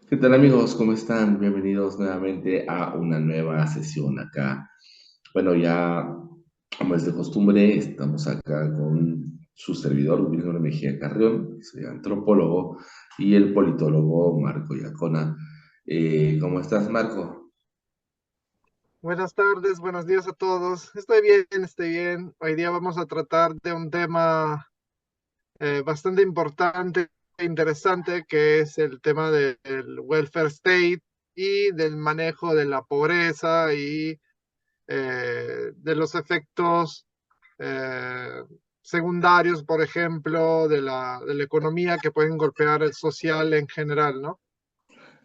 ¿Qué tal amigos? ¿Cómo están? Bienvenidos nuevamente a una nueva sesión acá. Bueno, ya como es de costumbre, estamos acá con su servidor, Wilmer Mejía Carrión, que soy antropólogo, y el politólogo Marco Yacona. ¿Cómo estás, Marco? Buenas tardes, buenos días a todos. Estoy bien, estoy bien. Hoy día vamos a tratar de un tema bastante importante e interesante, que es el tema del welfare state y del manejo de la pobreza y de los efectos eh, secundarios, por ejemplo, de la economía que pueden golpear el social en general, ¿no?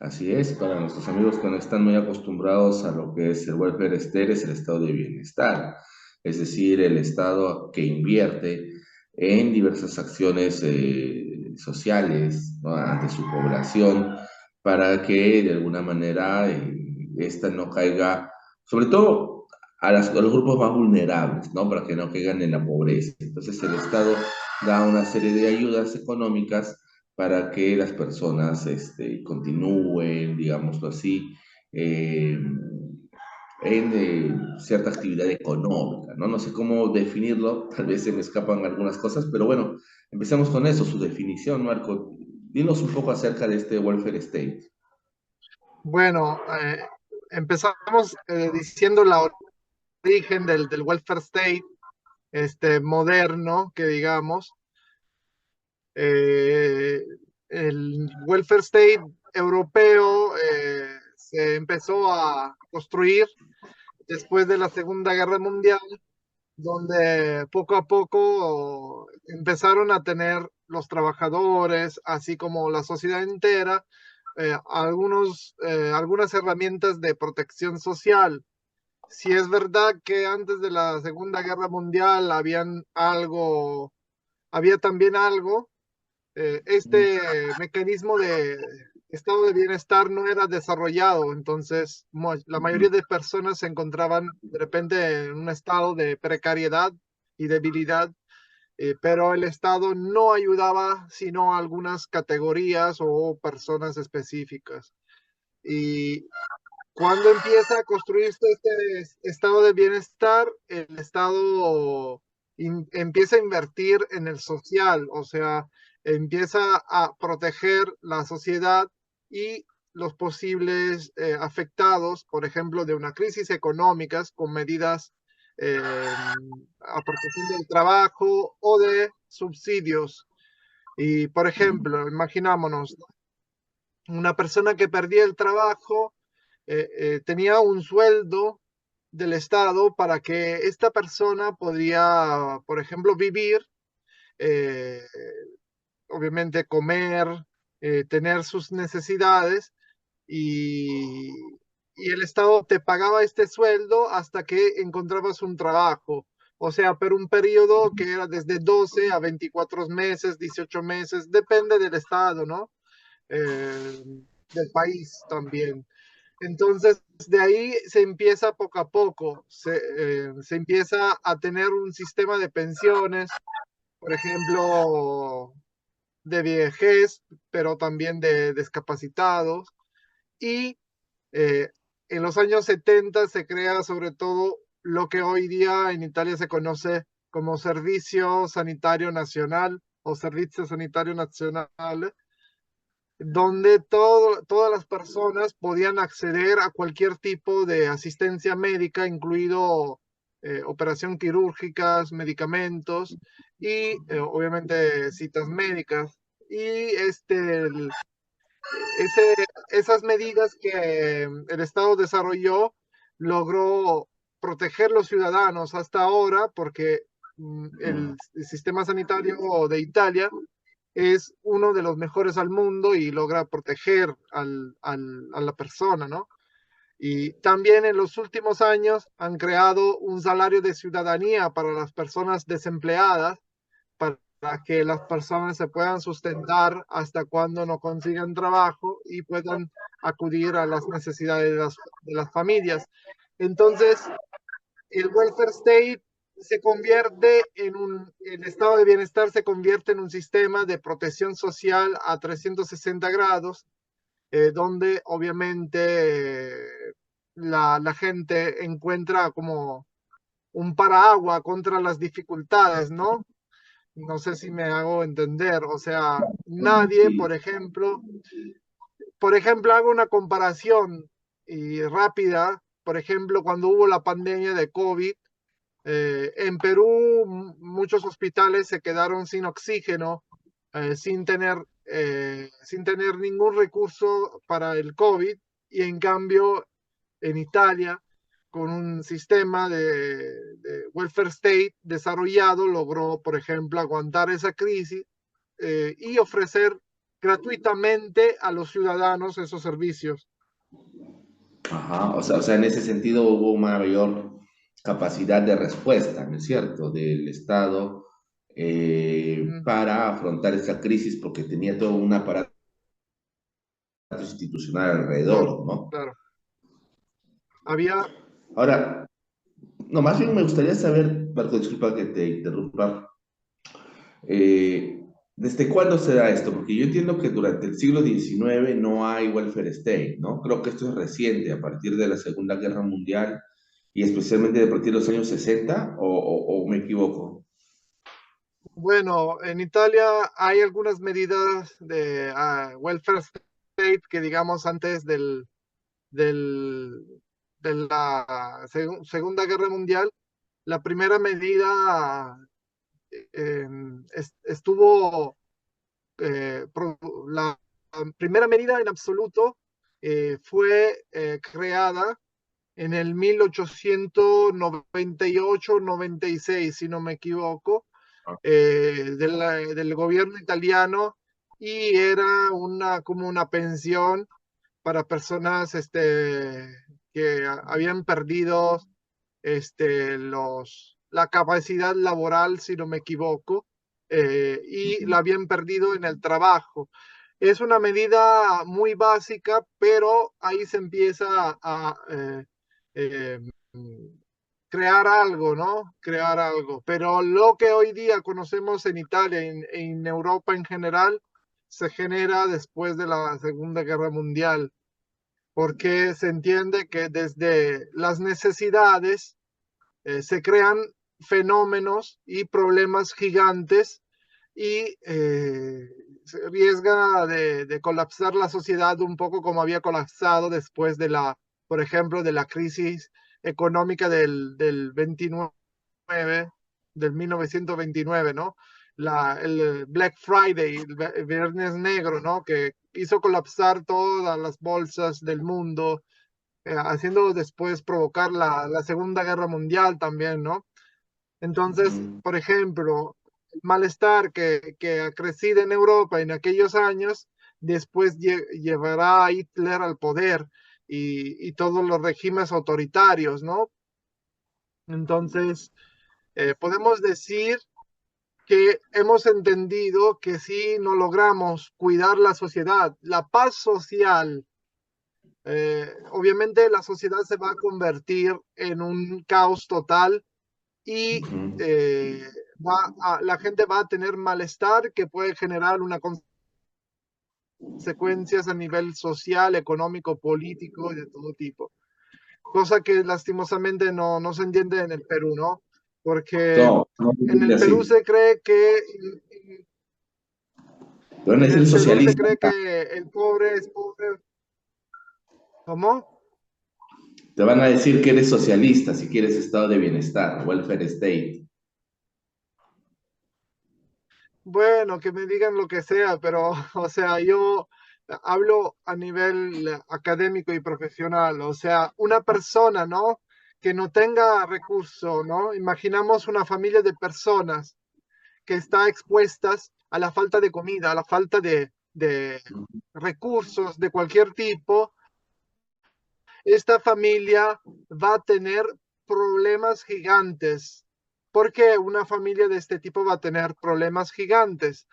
Así es, para nuestros amigos que no están muy acostumbrados a lo que es el welfare state, es el estado de bienestar, es decir, el estado que invierte en diversas acciones sociales, ¿no?, ante su población para que de alguna manera esta no caiga, sobre todo a los grupos más vulnerables, ¿no?, para que no caigan en la pobreza. Entonces el Estado da una serie de ayudas económicas para que las personas continúen, digámoslo así, eh, en cierta actividad económica, ¿no? No sé cómo definirlo, tal vez se me escapan algunas cosas, pero bueno, empecemos con eso, su definición, Marco. Dinos un poco acerca de este welfare state. Bueno, empezamos diciendo la origen del welfare state moderno, que digamos. Eh, el welfare state europeo se empezó a construir después de la Segunda Guerra Mundial, donde poco a poco empezaron a tener los trabajadores, así como la sociedad entera, algunas herramientas de protección social. Si es verdad que antes de la Segunda Guerra Mundial había también algo, este mecanismo de estado de bienestar no era desarrollado, entonces la mayoría de personas se encontraban de repente en un estado de precariedad y debilidad, pero el Estado no ayudaba sino a algunas categorías o personas específicas. Y cuando empieza a construirse este estado de bienestar, el Estado empieza a invertir en el social, o sea, empieza a proteger la sociedad y los posibles afectados, por ejemplo, de una crisis económica con medidas a protección del trabajo o de subsidios. Y, por ejemplo, imaginámonos una persona que perdía el trabajo, tenía un sueldo del Estado para que esta persona podría, por ejemplo, vivir, eh, obviamente comer, tener sus necesidades y el Estado te pagaba este sueldo hasta que encontrabas un trabajo. O sea, pero un periodo que era desde 12 a 24 meses, 18 meses, depende del Estado, ¿no? Eh, del país también. Entonces, de ahí se empieza poco a poco, se empieza a tener un sistema de pensiones, por ejemplo, de viejez, pero también de discapacitados. Y eh, en los años 70 se crea sobre todo lo que hoy día en Italia se conoce como Servicio Sanitario Nacional o Servicio Sanitario Nacional, donde todas las personas podían acceder a cualquier tipo de asistencia médica, incluido operación quirúrgicas, medicamentos y obviamente citas médicas. Y esas medidas que el Estado desarrolló logró proteger los ciudadanos hasta ahora porque el sistema sanitario de Italia es uno de los mejores al mundo y logra proteger a la persona, ¿no? Y también en los últimos años han creado un salario de ciudadanía para las personas desempleadas, para que las personas se puedan sustentar hasta cuando no consigan trabajo y puedan acudir a las necesidades de las familias. Entonces, el welfare state se convierte el estado de bienestar se convierte en un sistema de protección social a 360 grados, donde obviamente la gente encuentra como un paraguas contra las dificultades, ¿no? No sé si me hago entender. O sea, nadie, Sí. por ejemplo, hago una comparación y rápida. Por ejemplo, cuando hubo la pandemia de COVID, en Perú muchos hospitales se quedaron sin oxígeno, sin tener ningún recurso para el COVID, y en cambio en Italia, con un sistema de welfare state desarrollado, logró, por ejemplo, aguantar esa crisis y ofrecer gratuitamente a los ciudadanos esos servicios. Ajá, o sea, en ese sentido hubo una mayor capacidad de respuesta, ¿no es cierto?, del Estado Mm, para afrontar esta crisis porque tenía todo un aparato institucional claro, alrededor, ¿no? claro. Había, Ahora, no, más bien me gustaría saber, Marco, disculpa que te interrumpa, ¿desde cuándo se da esto? Porque yo entiendo que durante el siglo XIX no hay welfare state, ¿no? Creo que esto es reciente, a partir de la Segunda Guerra Mundial y especialmente a partir de los años 60, o me equivoco. bueno, en Italia hay algunas medidas de welfare state que, digamos, antes del, de la Segunda Guerra Mundial, la primera medida estuvo, la primera medida en absoluto fue creada en el 1898-96, si no me equivoco, del gobierno italiano, y era como una pensión para personas que habían perdido la capacidad laboral, si no me equivoco, y la habían perdido en el trabajo. Es una medida muy básica, pero ahí se empieza a eh, crear algo, ¿no? Crear algo. Pero lo que hoy día conocemos en Italia y en Europa en general se genera después de la Segunda Guerra Mundial, porque se entiende que desde las necesidades se crean fenómenos y problemas gigantes, y se arriesga de colapsar la sociedad un poco como había colapsado después por ejemplo, de la crisis económica del 29, del 1929, ¿no? El Black Friday, el Viernes Negro, ¿no? Que hizo colapsar todas las bolsas del mundo, haciendo después provocar la Segunda Guerra Mundial también, ¿no? Entonces, Ujú. por ejemplo, el malestar que ha crecido en Europa en aquellos años, después llevará a Hitler al poder y todos los regímenes autoritarios, ¿no? Entonces, podemos decir que hemos entendido que si no logramos cuidar la sociedad, la paz social, obviamente la sociedad se va a convertir en un caos total, y Ujú. la gente va a tener malestar que puede generar unas consecuencias a nivel social, económico, político y de todo tipo. Cosa que lastimosamente no se entiende en el Perú, ¿no? Porque No, no en es el Perú así. se cree que Te van a en decir el Perú se socialista. cree que el pobre es pobre. ¿Cómo? Te van a decir que eres socialista si quieres estado de bienestar, welfare state. Bueno, que me digan lo que sea, pero, o sea, yo hablo a nivel académico y profesional. O sea, una persona, ¿no? Que no tenga recursos, ¿no? Imaginamos una familia de personas que está expuestas a la falta de comida, a la falta de recursos de cualquier tipo. Esta familia va a tener problemas gigantes. ¿Por qué una familia de este tipo va a tener problemas gigantes?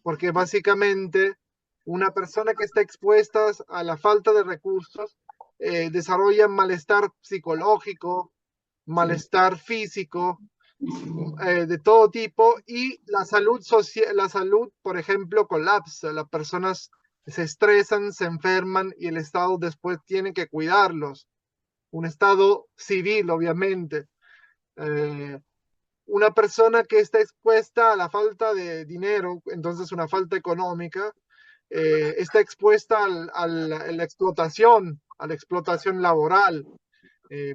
Porque básicamente una persona que está expuesta a la falta de recursos desarrolla malestar psicológico, Sí, malestar físico, físico. de todo tipo, y la salud social, la salud, por ejemplo, colapsa. Las personas se estresan, se enferman y el Estado después tiene que cuidarlos. Un Estado civil, obviamente. Eh, una persona que está expuesta a la falta de dinero, entonces una falta económica, está expuesta a a la explotación laboral,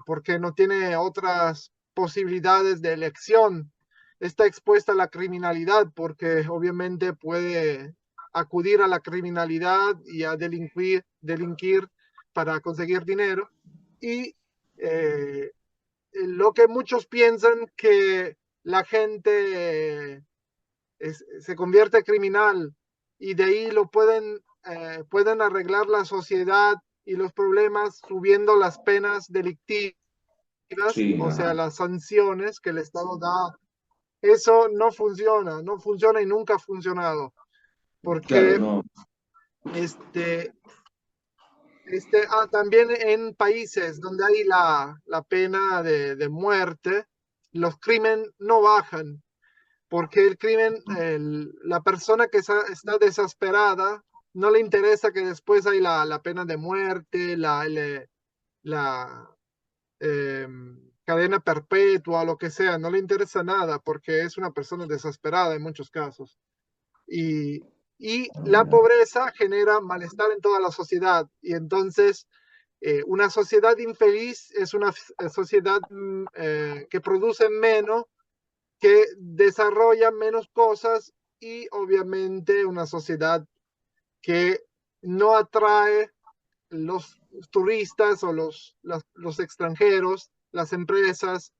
porque no tiene otras posibilidades de elección. Está expuesta a la criminalidad porque obviamente puede acudir a la criminalidad y a delinquir para conseguir dinero. Y eh, lo que muchos piensan que la gente se convierte criminal y de ahí pueden arreglar la sociedad y los problemas subiendo las penas delictivas, Sí, o sea, ajá. las sanciones que el Estado da. Eso no funciona, no funciona y nunca ha funcionado, Claro, porque no. este, también en países donde hay la pena de muerte, los crímenes no bajan, porque el crimen, la persona que está desesperada, no le interesa que después hay la pena de muerte, la eh, cadena perpetua, lo que sea, no le interesa nada porque es una persona desesperada en muchos casos. Y, y la pobreza genera malestar en toda la sociedad y entonces una sociedad infeliz es una sociedad que produce menos, que desarrolla menos cosas y obviamente una sociedad que no atrae los turistas o los extranjeros, las empresas.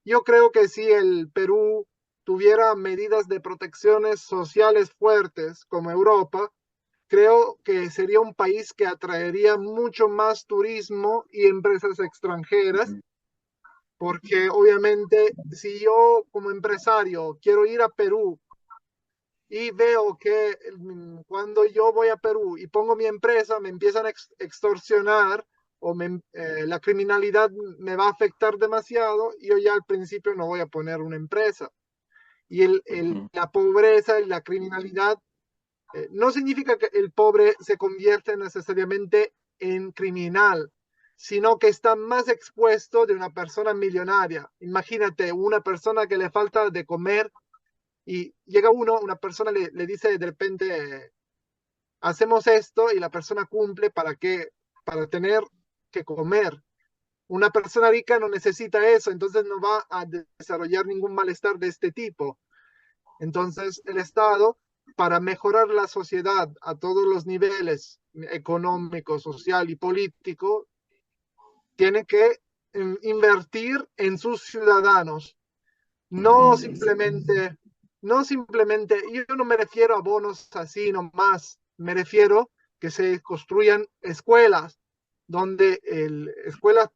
Yo creo que si el Perú tuviera medidas de protecciones sociales fuertes como Europa, creo que sería un país que atraería mucho más turismo y empresas extranjeras, porque obviamente si yo como empresario quiero ir a Perú y veo que cuando yo voy a Perú y pongo mi empresa, me empiezan a extorsionar o la criminalidad me va a afectar demasiado, y yo ya al principio no voy a poner una empresa. Y Ujú. la pobreza y la criminalidad no significa que el pobre se convierte necesariamente en criminal, sino que está más expuesto de una persona millonaria. Imagínate una persona que le falta de comer y llega una persona le dice de repente, hacemos esto y la persona cumple para tener que comer. Una persona rica no necesita eso, entonces no va a desarrollar ningún malestar de este tipo. Entonces el Estado, para mejorar la sociedad a todos los niveles, económico, social y político, tiene que invertir en sus ciudadanos. No Ujú. simplemente, no simplemente, yo no me refiero a bonos así nomás, me refiero que se construyan escuelas, escuelas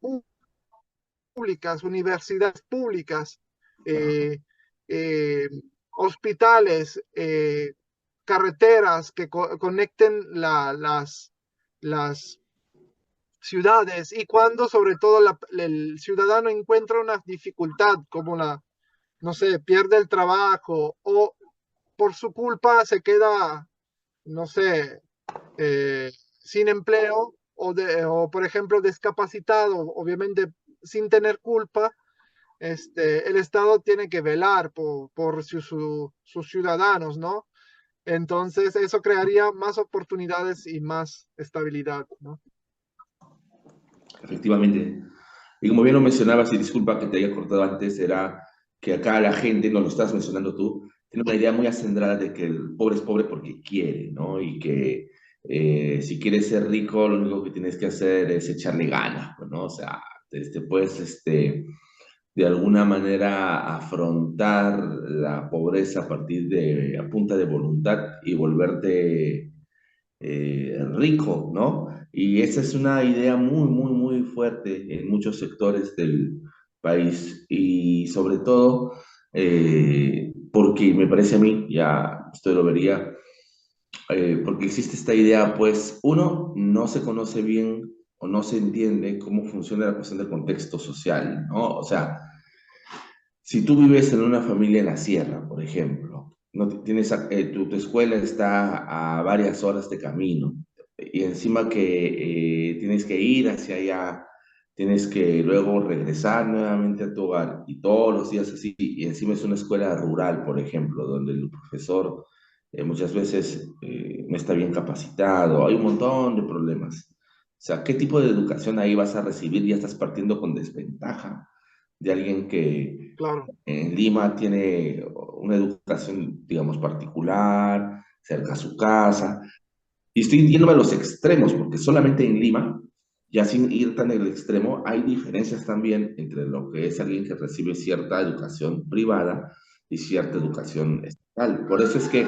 públicas, universidades públicas, eh, eh, hospitales, carreteras que conecten las ciudades, y cuando sobre todo el ciudadano encuentra una dificultad como no sé, pierde el trabajo o por su culpa se queda, no sé, sin empleo o, por ejemplo, discapacitado, obviamente sin tener culpa, el Estado tiene que velar por sus ciudadanos, ¿no? Entonces, eso crearía más oportunidades y más estabilidad, ¿no? Efectivamente. Y como bien lo mencionabas, y disculpa que te haya cortado antes, era que acá la gente, no lo estás mencionando tú, tiene una idea muy acendrada de que el pobre es pobre porque quiere, ¿no? Y que si quieres ser rico, lo único que tienes que hacer es echarle ganas, pues, ¿no? O sea, puedes, de alguna manera afrontar la pobreza a partir a punta de voluntad y volverte rico, ¿no? Y esa es una idea muy, muy, muy fuerte en muchos sectores del país y sobre todo porque me parece a mí, ya usted lo vería, porque existe esta idea, pues uno no se conoce bien o no se entiende cómo funciona la cuestión del contexto social, ¿no? O sea, si tú vives en una familia en la sierra, por ejemplo, no tienes, tu escuela está a varias horas de camino y encima que tienes que ir hacia allá, tienes que luego regresar nuevamente a tu hogar y todos los días así, y encima es una escuela rural, por ejemplo, donde el profesor muchas veces no está bien capacitado, hay un montón de problemas. O sea, ¿qué tipo de educación ahí vas a recibir? Ya estás partiendo con desventaja de alguien que claro, en Lima tiene una educación, digamos, particular, cerca a su casa. Y estoy yéndome a los extremos, porque solamente en Lima, ya sin ir tan en el extremo, hay diferencias también entre lo que es alguien que recibe cierta educación privada y cierta educación estatal. Por eso es que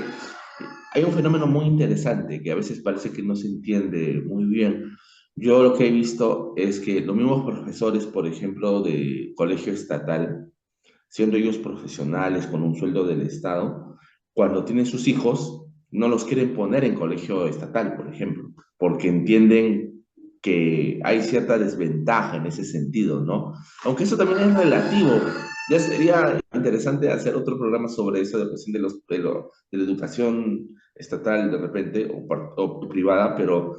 hay un fenómeno muy interesante que a veces parece que no se entiende muy bien. Yo lo que he visto es que los mismos profesores, por ejemplo, de colegio estatal, siendo ellos profesionales con un sueldo del Estado, cuando tienen sus hijos, no los quieren poner en colegio estatal, por ejemplo, porque entienden que hay cierta desventaja en ese sentido, ¿no? Aunque eso también es relativo. Ya sería interesante hacer otro programa sobre eso, de cuestión de la educación estatal de repente o privada, pero,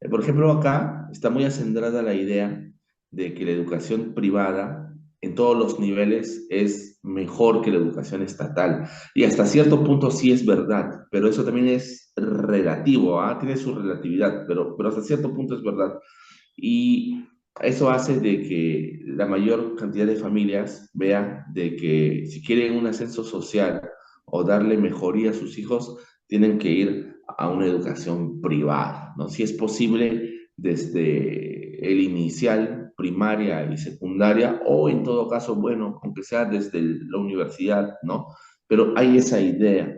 por ejemplo, acá está muy acendrada la idea de que la educación privada en todos los niveles es mejor que la educación estatal. Y hasta cierto punto sí es verdad, pero eso también es relativo, ¿ah? Tiene su relatividad, pero hasta cierto punto es verdad. Y eso hace de que la mayor cantidad de familias vea de que si quieren un ascenso social o darle mejoría a sus hijos, tienen que ir a una educación privada, ¿no? Si es posible, desde el inicial, primaria y secundaria, o en todo caso, bueno, aunque sea desde la universidad, ¿no? Pero hay esa idea.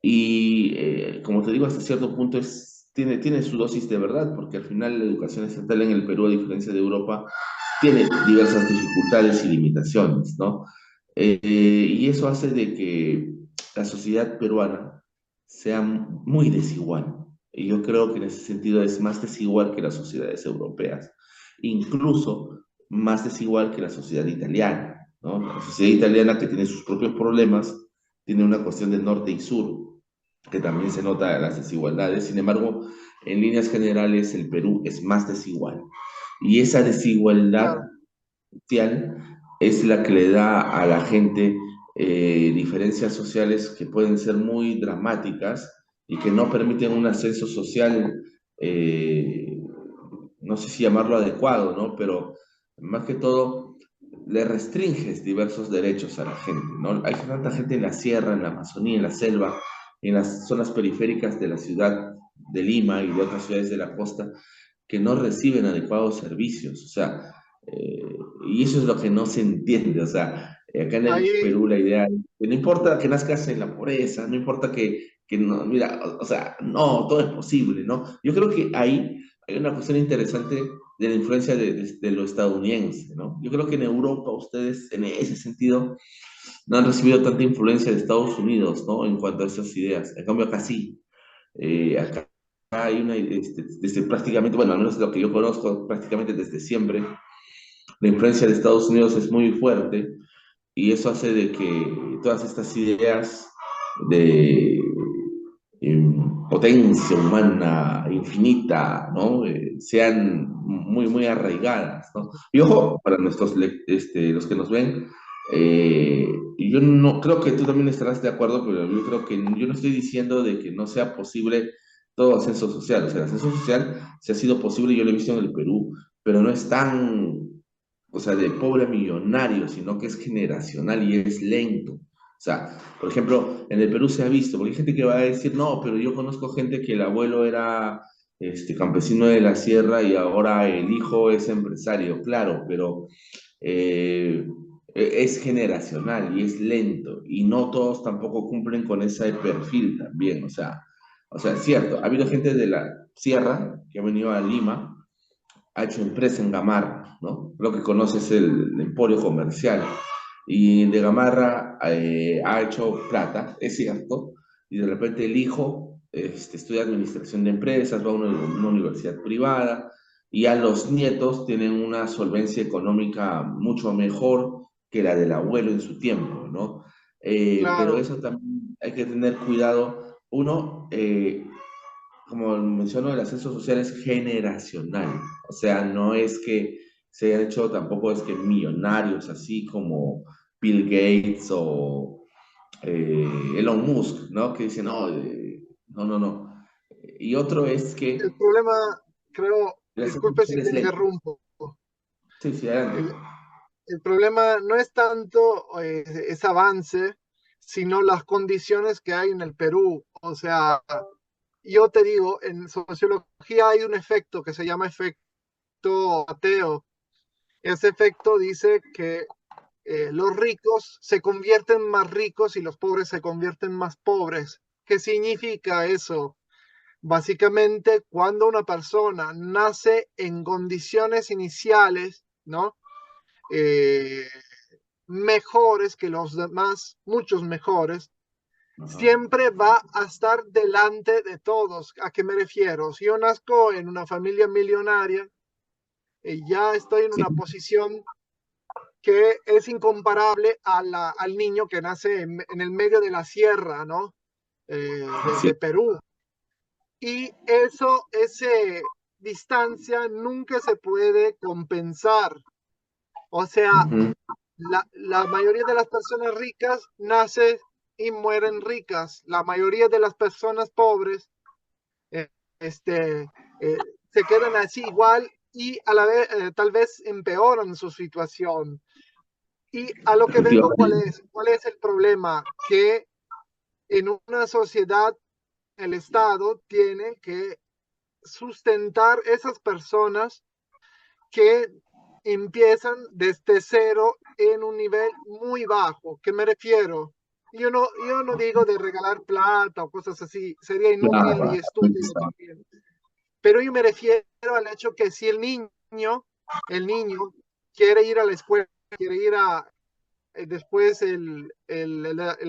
Y como te digo, hasta cierto punto tiene su dosis de verdad, porque al final la educación estatal en el Perú, a diferencia de Europa, tiene diversas dificultades y limitaciones, ¿no? Y eso hace de que la sociedad peruana sea muy desigual. Y yo creo que en ese sentido es más desigual que las sociedades europeas, incluso más desigual que la sociedad italiana, ¿no? La sociedad italiana, que tiene sus propios problemas, tiene una cuestión de norte y sur, que también se nota las desigualdades. Sin embargo, en líneas generales, el Perú es más desigual. Y esa desigualdad claro. social es la que le da a la gente diferencias sociales que pueden ser muy dramáticas y que no permiten un ascenso social, eh, no sé si llamarlo adecuado, ¿no? Pero más que todo, le restringes diversos derechos a la gente, ¿no? Hay tanta gente en la sierra, en la Amazonía, en la selva, en las zonas periféricas de la ciudad de Lima y de otras ciudades de la costa que no reciben adecuados servicios, o sea, eh, y eso es lo que no se entiende, o sea, acá en el Ahí, Perú la idea es que no importa que nazcas en la pobreza, no importa que no, mira, o sea, no, todo es posible, ¿no? Yo creo que ahí hay una cuestión interesante de la influencia de lo estadounidense, ¿no? Yo creo que en Europa ustedes en ese sentido no han recibido tanta influencia de Estados Unidos, ¿no? En cuanto a esas ideas. En cambio, acá sí. Acá hay una, desde prácticamente, bueno, al menos lo que yo conozco, prácticamente desde siempre, la influencia de Estados Unidos es muy fuerte y eso hace de que todas estas ideas de potencia humana infinita, ¿no? Sean muy, muy arraigadas, ¿no? Y ojo, para los que nos ven, yo no creo que tú también estarás de acuerdo, pero yo creo que yo no estoy diciendo de que no sea posible todo ascenso social. O sea, el ascenso social se ha sido posible, yo lo he visto en el Perú, pero no es tan, o sea, de pobre a millonario, sino que es generacional y es lento. O sea, por ejemplo, en el Perú se ha visto, porque hay gente que va a decir, no, pero yo conozco gente que el abuelo era campesino de la sierra y ahora el hijo es empresario, claro, pero eh, es generacional y es lento y no todos tampoco cumplen con ese perfil también, o sea, es cierto, ha habido gente de la sierra que ha venido a Lima, ha hecho empresa en Gamarra, ¿no? Lo que conoces es el emporio comercial. Y de Gamarra ha hecho plata, es cierto, y de repente el hijo estudia administración de empresas, va a una universidad privada, y ya los nietos tienen una solvencia económica mucho mejor que la del abuelo en su tiempo, ¿no? Pero claro, eso también hay que tener cuidado. Uno, como menciono, el ascenso social es generacional. O sea, no es que se hayan hecho tampoco es que millonarios, así como Bill Gates o Elon Musk, ¿no? Que dicen, no, no, no, no. Y otro es El que problema, creo, el ascenso disculpe si social te es lento. interrumpo, Sí, sí, adelante. el, el problema no es tanto ese avance, sino las condiciones que hay en el Perú. O sea, yo te digo, en sociología hay un efecto que se llama efecto Mateo. Ese efecto dice que los ricos se convierten más ricos y los pobres se convierten más pobres. ¿Qué significa eso? Básicamente, cuando una persona nace en condiciones iniciales, ¿no? Eh, mejores que los demás, muchos mejores, Ajá. siempre va a estar delante de todos. ¿A qué me refiero? Si yo nazco en una familia millonaria, ya estoy en Sí, una posición que es incomparable al niño que nace en el medio de la sierra, ¿no? sí. De Perú. Y eso, ese distancia nunca se puede compensar. O sea, Ujú. la mayoría de las personas ricas nacen y mueren ricas. La mayoría de las personas pobres eh, este, se quedan así igual y a la vez tal vez empeoran su situación. Y a lo que vengo, Efectivamente. ¿cuál es el problema? Que en una sociedad el Estado tiene que sustentar esas personas que empiezan desde cero en un nivel muy bajo. ¿Qué me refiero? Yo no digo de regalar plata o cosas así, sería inútil y Claro, estúpido también. Pero yo me refiero al hecho que si el niño quiere ir a la escuela, quiere ir a, después el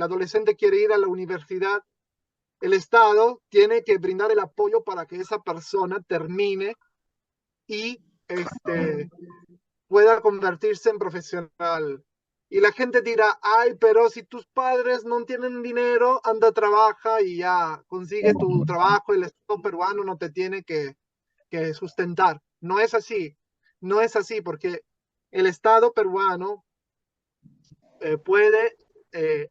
adolescente quiere ir a la universidad, el Estado tiene que brindar el apoyo para que esa persona termine y pueda convertirse en profesional. Y la gente dirá, ay, pero si tus padres no tienen dinero, anda, trabaja y ya consigue tu trabajo, el Estado peruano no te tiene que sustentar. No es así, no es así, porque el Estado peruano puede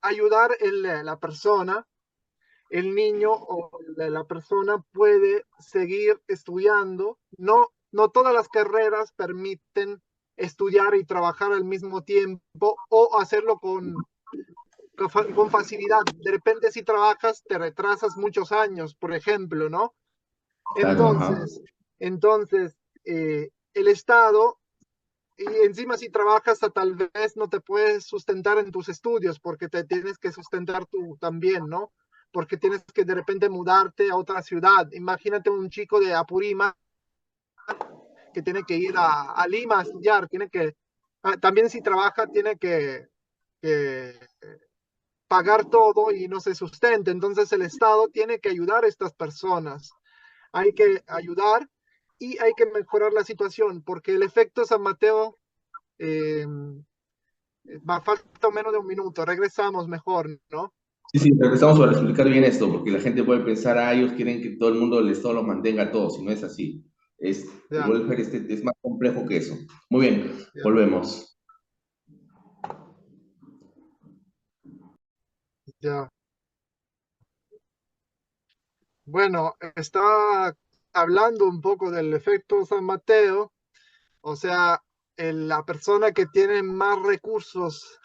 ayudar la persona, el niño o la persona puede seguir estudiando. No, no todas las carreras permiten estudiar y trabajar al mismo tiempo o hacerlo con facilidad. De repente si trabajas te retrasas muchos años, por ejemplo, ¿no? claro, ajá. Entonces, entonces el Estado, y encima si trabajas tal vez no te puedes sustentar en tus estudios porque te tienes que sustentar tú también, ¿no? Porque tienes que de repente mudarte a otra ciudad. Imagínate un chico de Apurímac que tiene que ir a Lima a estudiar, tiene que, también si trabaja, tiene que pagar todo y no se sustenta. Entonces el Estado tiene que ayudar a estas personas. Hay que ayudar y hay que mejorar la situación, porque el efecto San Mateo, eh, va falta menos de un minuto, regresamos mejor, ¿no? Sí, sí, regresamos para explicar bien esto, porque la gente puede pensar, ah, ellos quieren que todo el mundo, el Estado los mantenga a todos, y no es así. El Ya, welfare es más complejo que eso. Muy bien, ya, volvemos. ya. Bueno, estaba hablando un poco del efecto San Mateo, o sea, la persona que tiene más recursos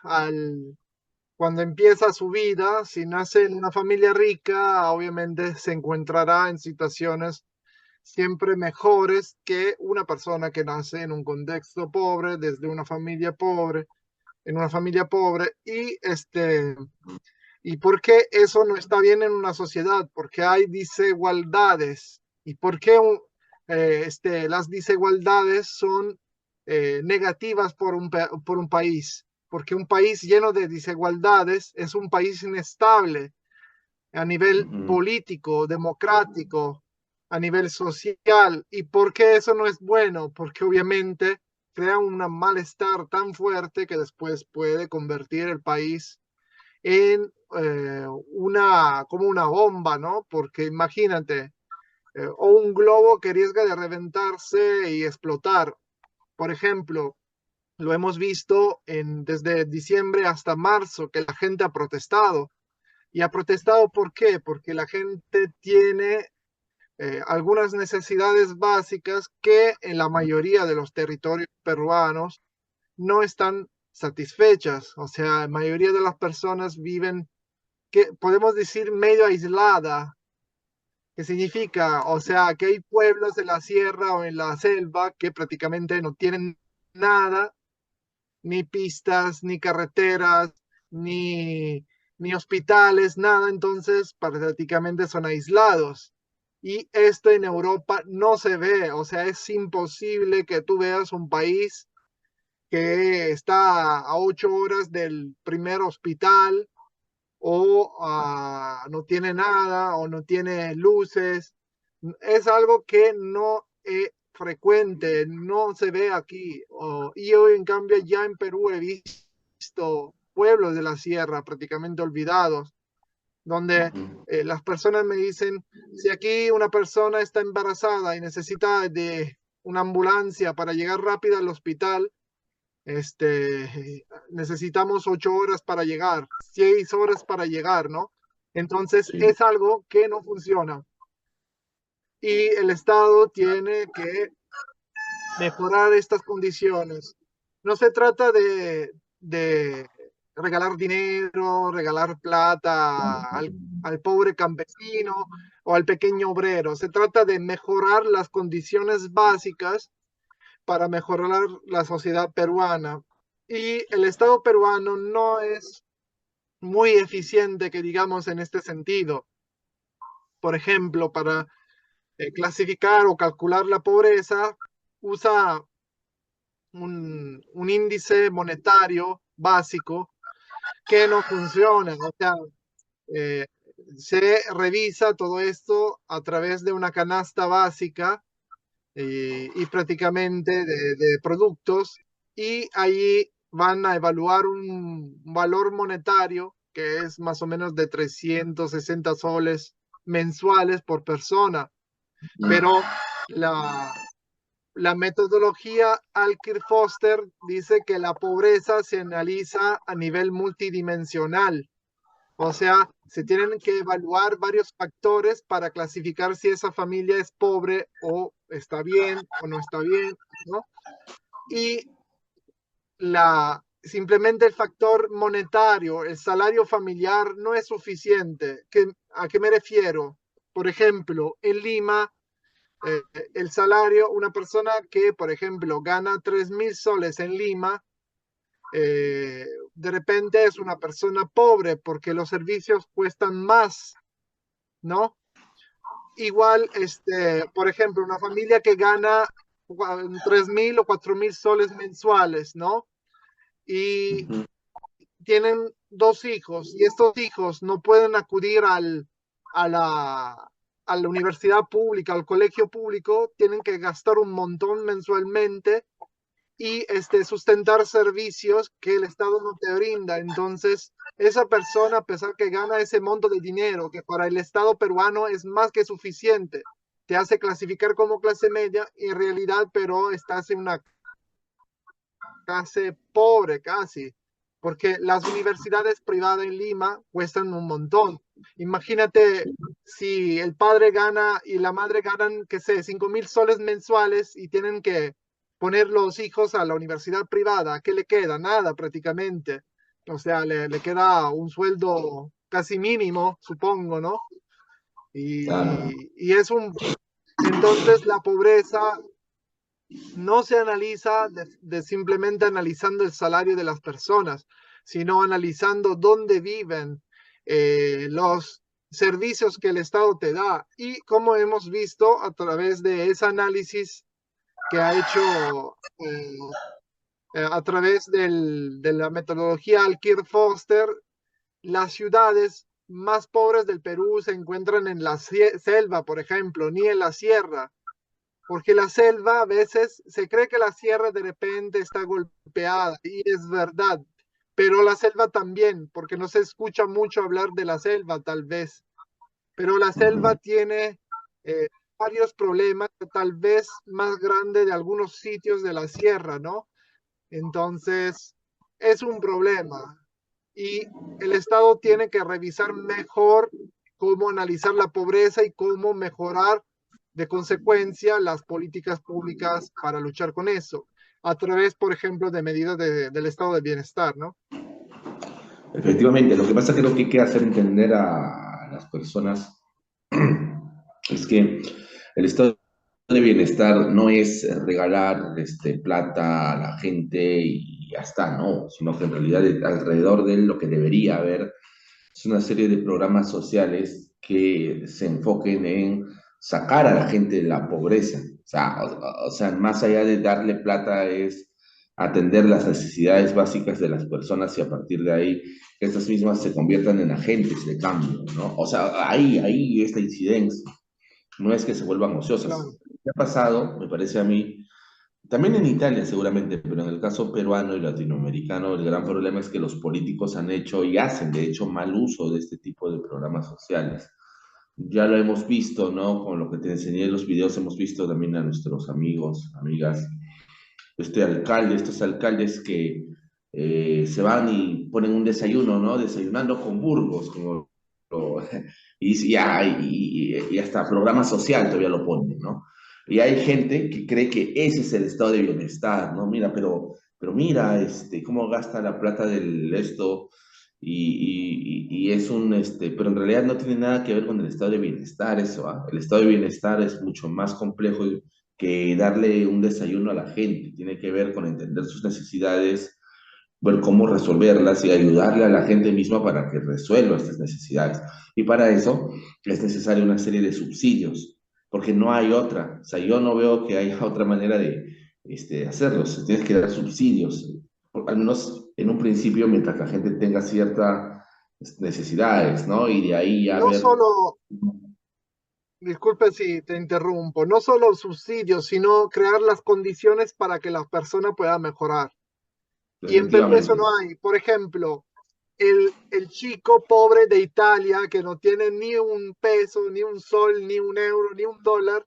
cuando empieza su vida, si nace en una familia rica, obviamente se encontrará en situaciones siempre mejores que una persona que nace en un contexto pobre, desde una familia pobre, en una familia pobre, ¿y por qué eso no está bien en una sociedad? Porque hay desigualdades. ¿Y por qué las desigualdades son negativas por un país? Porque un país lleno de desigualdades es un país inestable a nivel Ujú. político, democrático, a nivel social. ¿Y por qué eso no es bueno? Porque obviamente crea un malestar tan fuerte que después puede convertir el país en como una bomba, ¿no? Porque imagínate, o un globo que riesga de reventarse y explotar. Por ejemplo, lo hemos visto desde diciembre hasta marzo, que la gente ha protestado. ¿Y ha protestado por qué? Porque la gente tiene algunas necesidades básicas que en la mayoría de los territorios peruanos no están satisfechas. O sea, la mayoría de las personas viven, que podemos decir, medio aislada. ¿Qué significa? O sea, que hay pueblos en la sierra o en la selva que prácticamente no tienen nada, ni pistas, ni carreteras, ni, ni hospitales, nada. Entonces, prácticamente son aislados. Y esto en Europa no se ve. O sea, es imposible que tú veas un país que está a 8 horas del primer hospital o no tiene nada o no tiene luces. Es algo que no es frecuente, no se ve aquí. Y hoy en cambio ya en Perú he visto pueblos de la sierra prácticamente olvidados, donde Ujú. las personas me dicen, si aquí una persona está embarazada y necesita de una ambulancia para llegar rápido al hospital, necesitamos 8 horas para llegar, 6 horas para llegar, ¿no? Entonces Sí, es algo que no funciona y el Estado tiene que mejorar estas condiciones. No se trata de regalar dinero, regalar plata al pobre campesino o al pequeño obrero. Se trata de mejorar las condiciones básicas para mejorar la sociedad peruana. Y el Estado peruano no es muy eficiente, que digamos, en este sentido. Por ejemplo, para clasificar o calcular la pobreza, usa un índice monetario básico que no funciona. O sea, eh, se revisa todo esto a través de una canasta básica y prácticamente de productos y ahí van a evaluar un valor monetario que es más o menos de 360 soles mensuales por persona, pero la metodología Alkir-Foster dice que la pobreza se analiza a nivel multidimensional. O sea, se tienen que evaluar varios factores para clasificar si esa familia es pobre o está bien o no está bien, ¿no? Y simplemente el factor monetario, el salario familiar, no es suficiente. ¿A qué me refiero? Por ejemplo, en Lima, eh, el salario, una persona que, por ejemplo, gana 3.000 soles en Lima, de repente es una persona pobre porque los servicios cuestan más, ¿no? Igual, por ejemplo, una familia que gana 3.000 o 4.000 soles mensuales, ¿no? Y ujú. tienen 2 hijos y estos hijos no pueden acudir a a la universidad pública, al colegio público, tienen que gastar un montón mensualmente y sustentar servicios que el Estado no te brinda. Entonces, esa persona, a pesar que gana ese monto de dinero, que para el Estado peruano es más que suficiente, te hace clasificar como clase media, en realidad, pero estás en una clase pobre casi, porque las universidades privadas en Lima cuestan un montón. Imagínate si el padre gana y la madre ganan, qué sé, 5.000 soles mensuales y tienen que poner los hijos a la universidad privada, ¿qué le queda? Nada prácticamente. O sea, le queda un sueldo casi mínimo, supongo, ¿no? Claro. Y es entonces la pobreza no se analiza de simplemente analizando el salario de las personas, sino analizando dónde viven, los servicios que el Estado te da. Y como hemos visto a través de ese análisis que ha hecho a través de la metodología Alkir-Foster, las ciudades más pobres del Perú se encuentran en la selva, por ejemplo, ni en la sierra, porque la selva a veces se cree que la sierra de repente está golpeada y es verdad, pero la selva también, porque no se escucha mucho hablar de la selva tal vez, pero la selva Ujú. tiene eh, varios problemas, tal vez más grande de algunos sitios de la sierra, ¿no? Entonces, es un problema y el Estado tiene que revisar mejor cómo analizar la pobreza y cómo mejorar de consecuencia las políticas públicas para luchar con eso, a través, por ejemplo, de medidas del estado de bienestar, ¿no? Efectivamente, lo que pasa creo que hay que hacer entender a las personas es que el estado de bienestar no es regalar plata a la gente y ya está, no, sino que en realidad alrededor de él lo que debería haber es una serie de programas sociales que se enfoquen en sacar a la gente de la pobreza. O sea, más allá de darle plata es atender las necesidades básicas de las personas y a partir de ahí estas mismas se conviertan en agentes de cambio, ¿no? O sea, ahí es la incidencia, no es que se vuelvan ociosas. Claro. ¿Qué ha pasado? Me parece a mí, también en Italia seguramente, pero en el caso peruano y latinoamericano, el gran problema es que los políticos han hecho y hacen, de hecho, mal uso de este tipo de programas sociales. Ya lo hemos visto, ¿no? Con lo que te enseñé en los videos, hemos visto también a nuestros amigos, amigas, estos alcaldes que se van y ponen un desayuno, ¿no? Desayunando con Burgos, como lo- y hasta programa social todavía lo ponen, ¿no? Y hay gente que cree que ese es el estado de bienestar, ¿no? Mira, pero mira, cómo gasta la plata del esto y es pero en realidad no tiene nada que ver con el estado de bienestar eso, ¿ah? El estado de bienestar es mucho más complejo que darle un desayuno a la gente, tiene que ver con entender sus necesidades, ver cómo resolverlas y ayudarle a la gente misma para que resuelva estas necesidades. Y para eso es necesaria una serie de subsidios, porque no hay otra. O sea, yo no veo que haya otra manera de hacerlos. Tienes que dar subsidios, al menos en un principio, mientras la gente tenga ciertas necesidades, ¿no? Y de ahí ya No ver. solo, disculpe si te interrumpo, no solo subsidios, sino crear las condiciones para que la persona pueda mejorar. Y en Perú eso Efectivamente. no hay. Por ejemplo, el chico pobre de Italia que no tiene ni un peso, ni un sol, ni un euro, ni un dólar,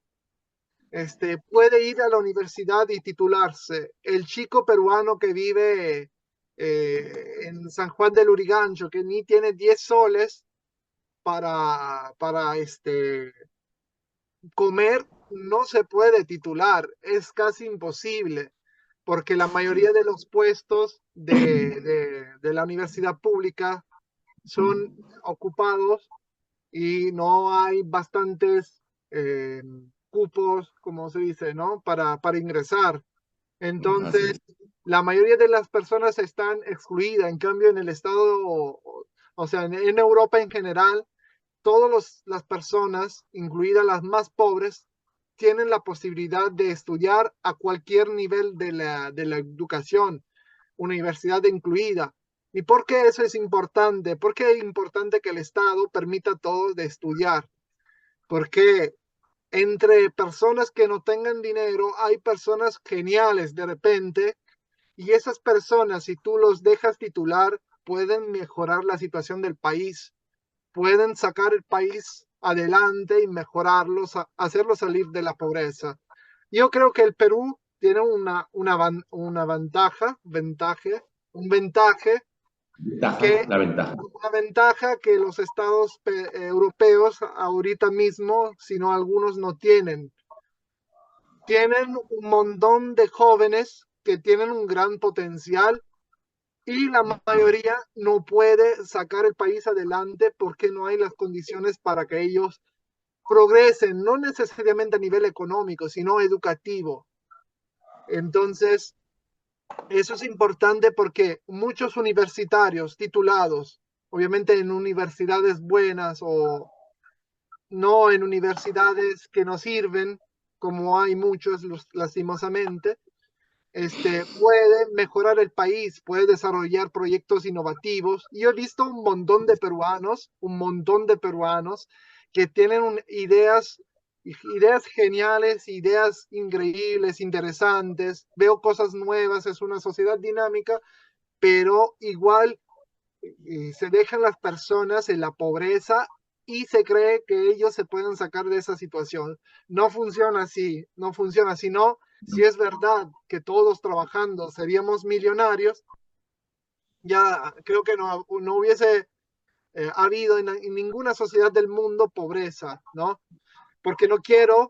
puede ir a la universidad y titularse. El chico peruano que vive en San Juan del Urigancho, que ni tiene 10 soles para comer, no se puede titular. Es casi imposible, porque la mayoría de los puestos de la universidad pública son ocupados y no hay bastantes eh, cupos, como se dice, ¿no? Para ingresar. Así Entonces, es. la mayoría de las personas están excluidas. En cambio, en el estado, o sea, en Europa en general, todas las personas, incluidas las más pobres, tienen la posibilidad de estudiar a cualquier nivel de la educación, universidad incluida. ¿Y por qué eso es importante? ¿Por qué es importante que el Estado permita a todos de estudiar? Porque entre personas que no tengan dinero hay personas geniales de repente y esas personas, si tú los dejas titular, pueden mejorar la situación del país, pueden sacar el país adelante y mejorarlos, hacerlo salir de la pobreza. Yo creo que el Perú tiene una un ventaje Ventaja, que la ventaja. una ventaja que los estados europeos ahorita mismo, sino algunos no tienen. Tienen un montón de jóvenes que tienen un gran potencial y la mayoría no puede sacar el país adelante porque no hay las condiciones para que ellos progresen, no necesariamente a nivel económico, sino educativo. Entonces, eso es importante porque muchos universitarios titulados, obviamente en universidades buenas o no en universidades que no sirven, como hay muchos lastimosamente, puede mejorar el país, puede desarrollar proyectos innovativos. Y yo he visto un montón de peruanos que tienen ideas geniales, ideas increíbles, interesantes. Veo cosas nuevas, es una sociedad dinámica pero igual se dejan las personas en la pobreza y se cree que ellos se pueden sacar de esa situación. No funciona así, no funciona así, no. Si es verdad que todos trabajando seríamos millonarios, ya creo que no hubiese habido en ninguna sociedad del mundo pobreza, ¿no? Porque no creo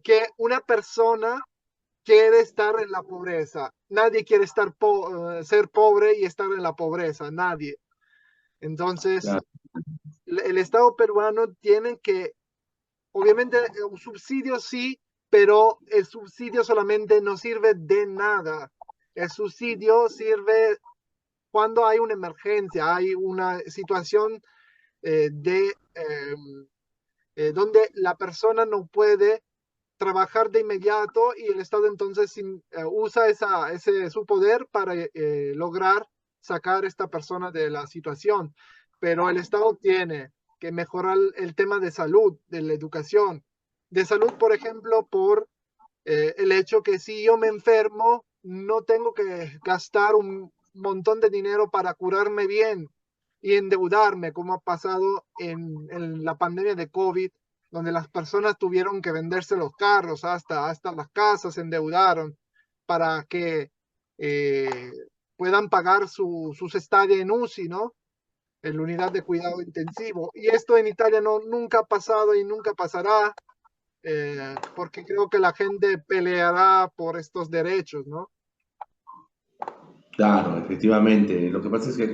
que una persona quiere estar en la pobreza. Nadie quiere ser pobre y estar en la pobreza, nadie. Entonces, Claro, el Estado peruano tiene que, obviamente, un subsidio sí, pero el subsidio solamente no sirve de nada. El subsidio sirve cuando hay una emergencia, hay una situación donde la persona no puede trabajar de inmediato y el Estado entonces usa ese su poder para lograr sacar a esta persona de la situación. Pero el Estado tiene que mejorar el tema de salud, de la educación. De salud, por ejemplo, por el hecho que si yo me enfermo, no tengo que gastar un montón de dinero para curarme bien y endeudarme, como ha pasado en la pandemia de COVID, donde las personas tuvieron que venderse los carros, hasta las casas se endeudaron para que eh, puedan pagar sus estadios en UCI, ¿no? En la unidad de cuidado intensivo. Y esto en Italia nunca ha pasado y nunca pasará, porque creo que la gente peleará por estos derechos, ¿no? claro, efectivamente. Lo que pasa es que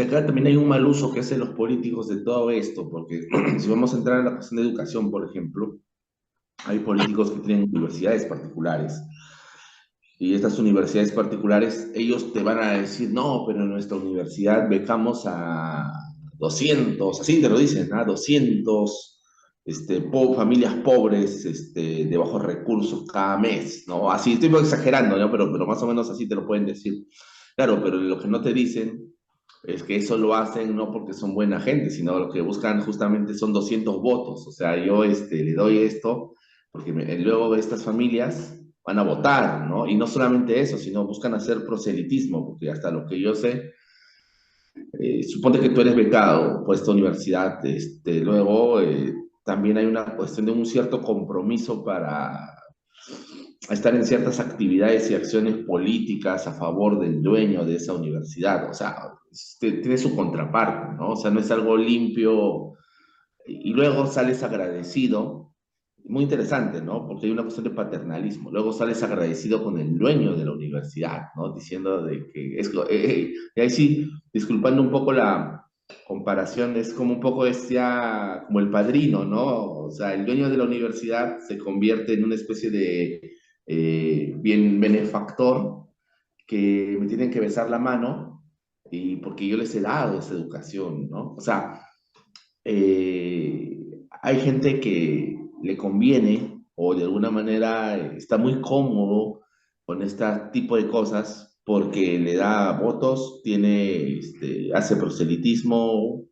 acá también hay un mal uso que hacen los políticos de todo esto, porque si vamos a entrar en la cuestión de educación, por ejemplo, hay políticos que tienen universidades particulares y estas universidades particulares, ellos te van a decir, no, pero en nuestra universidad becamos a 200, así te lo dicen, ¿no? 200 familias pobres de bajos recursos cada mes, ¿no? Así estoy exagerando, ¿no? Pero más o menos así te lo pueden decir. Claro, pero lo que no te dicen es que eso lo hacen no porque son buena gente, sino lo que buscan justamente son 200 votos. O sea, yo le doy esto porque luego estas familias van a votar, ¿no? Y no solamente eso, sino buscan hacer proselitismo, porque hasta lo que yo sé, suponte que tú eres becado por esta universidad, luego también hay una cuestión de un cierto compromiso para estar en ciertas actividades y acciones políticas a favor del dueño de esa universidad. O sea, tiene su contraparte, ¿no? O sea, no es algo limpio y luego sales agradecido. Muy interesante, ¿no? Porque hay una cuestión de paternalismo. Luego sales agradecido con el dueño de la universidad, ¿no? Diciendo de que es... y ahí sí, disculpando un poco la comparación, es como un poco ya como el padrino, ¿no? O sea, el dueño de la universidad se convierte en una especie de bien benefactor que me tienen que besar la mano y porque yo les he dado esa educación, ¿no? O sea, hay gente que le conviene o de alguna manera está muy cómodo con este tipo de cosas porque le da votos, hace proselitismo,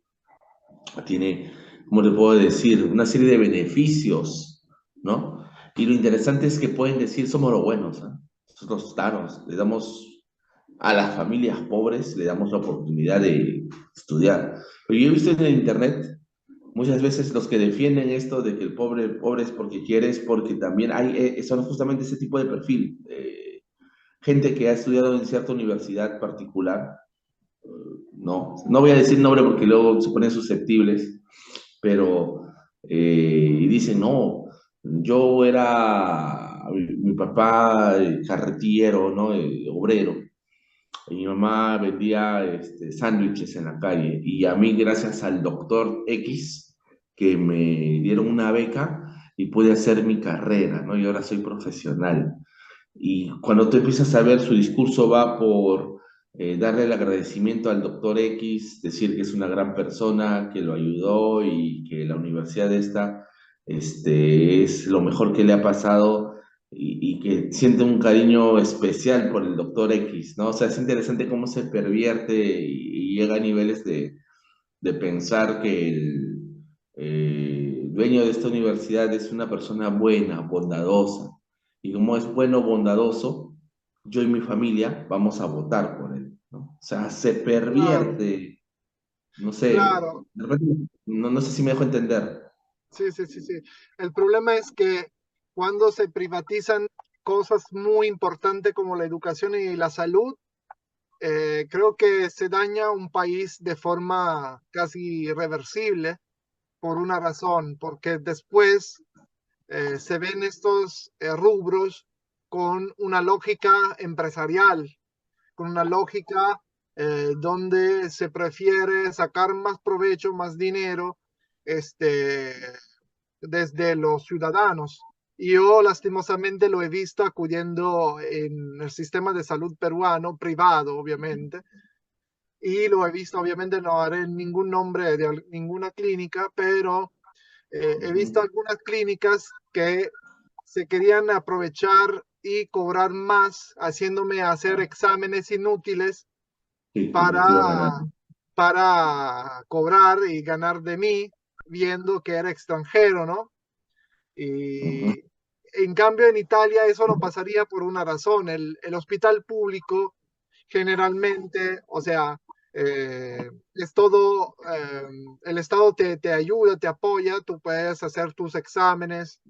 tiene, ¿cómo le puedo decir? Una serie de beneficios, ¿no? Y lo interesante es que pueden decir, somos los buenos, ¿eh? Nosotros danos, le damos a las familias pobres, le damos la oportunidad de estudiar. Pero yo he visto en el internet muchas veces los que defienden esto de que el pobre es porque quiere, es porque también son justamente ese tipo de perfil. Gente que ha estudiado en cierta universidad particular, no voy a decir nombre porque luego se ponen susceptibles, pero y dicen, no, yo era, mi papá carretillero, ¿no? Obrero, y mi mamá vendía sándwiches en la calle, y a mí gracias al doctor X, que me dieron una beca y pude hacer mi carrera, ¿no? Y ahora soy profesional. Y cuando tú empiezas a ver, su discurso va por darle el agradecimiento al doctor X, decir que es una gran persona, que lo ayudó y que la universidad esta es lo mejor que le ha pasado y que siente un cariño especial por el doctor X, ¿no? O sea, es interesante cómo se pervierte y llega a niveles de pensar que el dueño de esta universidad es una persona buena, bondadosa. Y como es bueno, bondadoso, yo y mi familia vamos a votar por él, ¿no? O sea, se Claro, pervierte, no sé, claro. de repente, no sé si me dejo entender. Sí, sí, sí, sí. El problema es que cuando se privatizan cosas muy importantes como la educación y la salud, creo que se daña un país de forma casi irreversible por una razón, porque después se ven estos rubros con una lógica empresarial, con una lógica donde se prefiere sacar más provecho, más dinero, este, desde los ciudadanos. Y yo lastimosamente lo he visto acudiendo en el sistema de salud peruano, privado obviamente, y lo he visto, obviamente no haré ningún nombre de ninguna clínica, pero he visto Ujú. algunas clínicas que se querían aprovechar y cobrar más haciéndome hacer exámenes inútiles Sí, para, mientras iba ganando. para cobrar y ganar de mí, viendo que era extranjero, ¿no? Ujú. Y en cambio en Italia eso no pasaría por una razón. El hospital público generalmente, o sea, es todo, el Estado te ayuda, te apoya, tú puedes hacer tus exámenes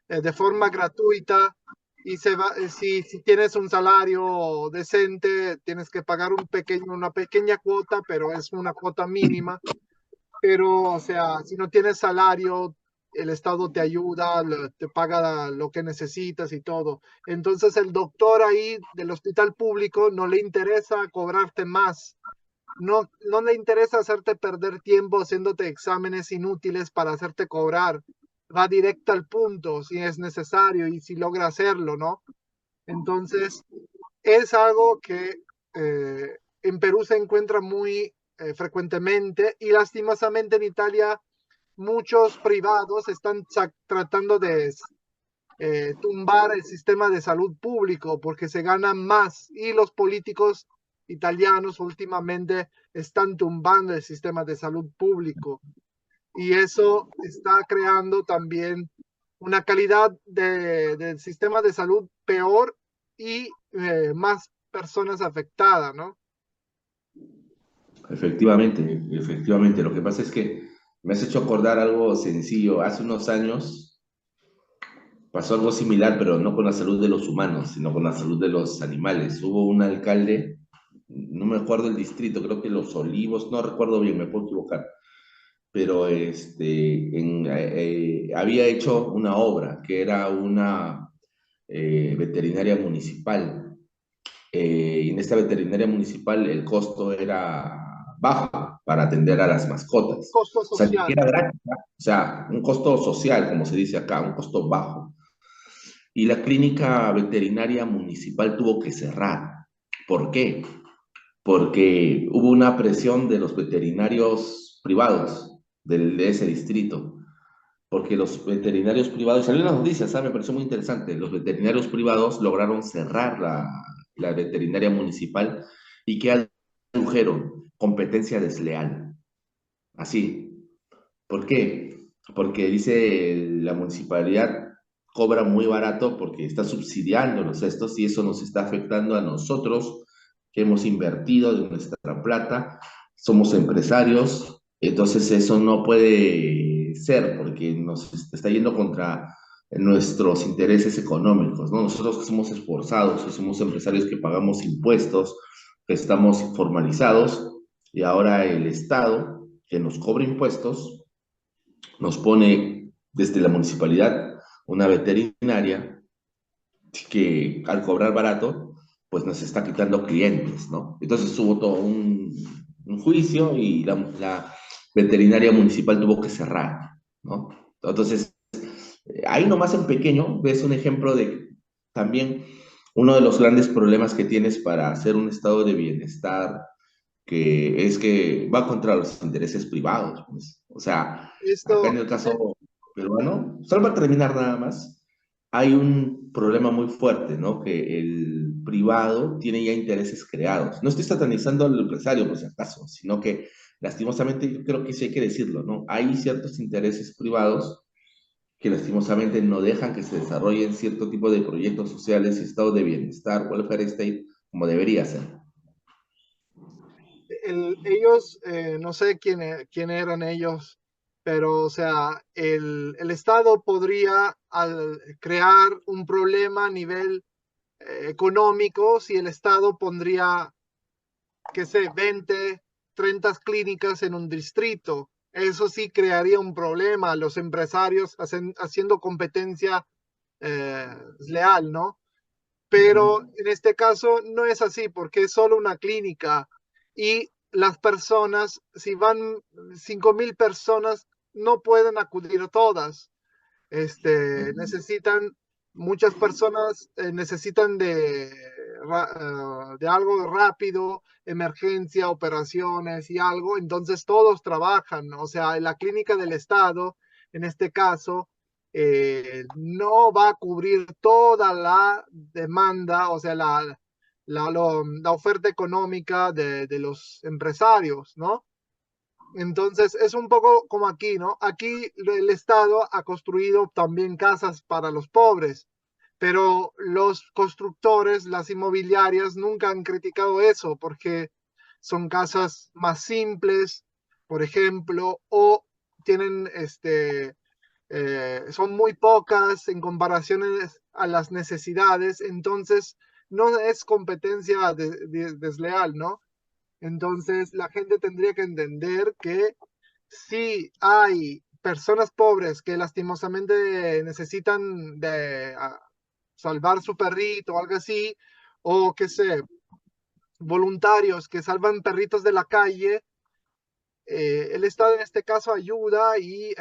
de forma gratuita y si tienes un salario decente, tienes que pagar una pequeña cuota, pero es una cuota mínima, pero, o sea, si no tienes salario, el Estado te ayuda, te paga lo que necesitas y todo. Entonces el doctor ahí del hospital público no le interesa cobrarte más, no le interesa hacerte perder tiempo haciéndote exámenes inútiles para hacerte cobrar. Va directo al punto si es necesario y si logra hacerlo, ¿no? Entonces, es algo que en Perú se encuentra muy frecuentemente y lastimosamente en Italia muchos privados están tratando de tumbar el sistema de salud público porque se gana más y los políticos italianos últimamente están tumbando el sistema de salud público y eso está creando también una calidad del sistema de salud peor y más personas afectadas, ¿no? Efectivamente, efectivamente. Lo que pasa es que me has hecho acordar algo sencillo. Hace unos años pasó algo similar, pero no con la salud de los humanos, sino con la salud de los animales. Hubo un alcalde, no me acuerdo el distrito, creo que Los Olivos, no recuerdo bien, me puedo equivocar, pero había hecho una obra que era una veterinaria municipal. Y en esta veterinaria municipal el costo era bajo para atender a las mascotas. Costo O sea, ni social. siquiera gratis, ¿no? O sea, un costo social, como se dice acá, un costo bajo. Y la clínica veterinaria municipal tuvo que cerrar. ¿Por qué? Porque hubo una presión de los veterinarios privados de ese distrito, porque los veterinarios privados, salió en las noticias, ¿sabes? Me pareció muy interesante, los veterinarios privados lograron cerrar la veterinaria municipal y que adujeron competencia desleal, así. ¿Por qué? Porque dice la municipalidad cobra muy barato porque está subsidiando los estos y eso nos está afectando a nosotros que hemos invertido de nuestra plata, somos empresarios, entonces eso no puede ser porque nos está yendo contra nuestros intereses económicos, ¿no? Nosotros que somos esforzados, que somos empresarios que pagamos impuestos, que estamos formalizados y ahora el Estado que nos cobra impuestos nos pone desde la municipalidad una veterinaria que al cobrar barato, pues nos está quitando clientes, ¿no? Entonces hubo todo un juicio y la veterinaria municipal tuvo que cerrar, ¿no? Entonces, ahí nomás en pequeño ves un ejemplo de también uno de los grandes problemas que tienes para hacer un estado de bienestar, que es que va contra los intereses privados, pues. O sea, acá en Esto, el caso peruano, solo para terminar nada más, hay un problema muy fuerte, ¿no? Que el privado tiene ya intereses creados. No estoy satanizando al empresario, por si acaso, sino que lastimosamente yo creo que sí hay que decirlo, ¿no? Hay ciertos intereses privados que lastimosamente no dejan que se desarrollen cierto tipo de proyectos sociales y estados de bienestar, welfare state, como debería ser. Ellos, no sé quién eran ellos, pero o sea, el Estado podría crear un problema a nivel económico si el Estado pondría, qué sé, 20, 30 clínicas en un distrito. Eso sí crearía un problema a los empresarios haciendo competencia leal, ¿no? Pero en este caso no es así porque es solo una clínica y las personas, si van 5.000 personas, no pueden acudir todas. Necesitan, muchas personas necesitan de algo rápido, emergencia, operaciones y algo, entonces todos trabajan, o sea, en la clínica del Estado, en este caso, no va a cubrir toda la demanda, o sea, la oferta económica de los empresarios, ¿no? Entonces es un poco como aquí, ¿no? Aquí el Estado ha construido también casas para los pobres, pero los constructores, las inmobiliarias, nunca han criticado eso porque son casas más simples, por ejemplo, o tienen son muy pocas en comparación a las necesidades, entonces no es competencia desleal, ¿no? Entonces, la gente tendría que entender que si hay personas pobres que lastimosamente necesitan salvar su perrito o algo así, o que sé, voluntarios que salvan perritos de la calle, el Estado en este caso ayuda y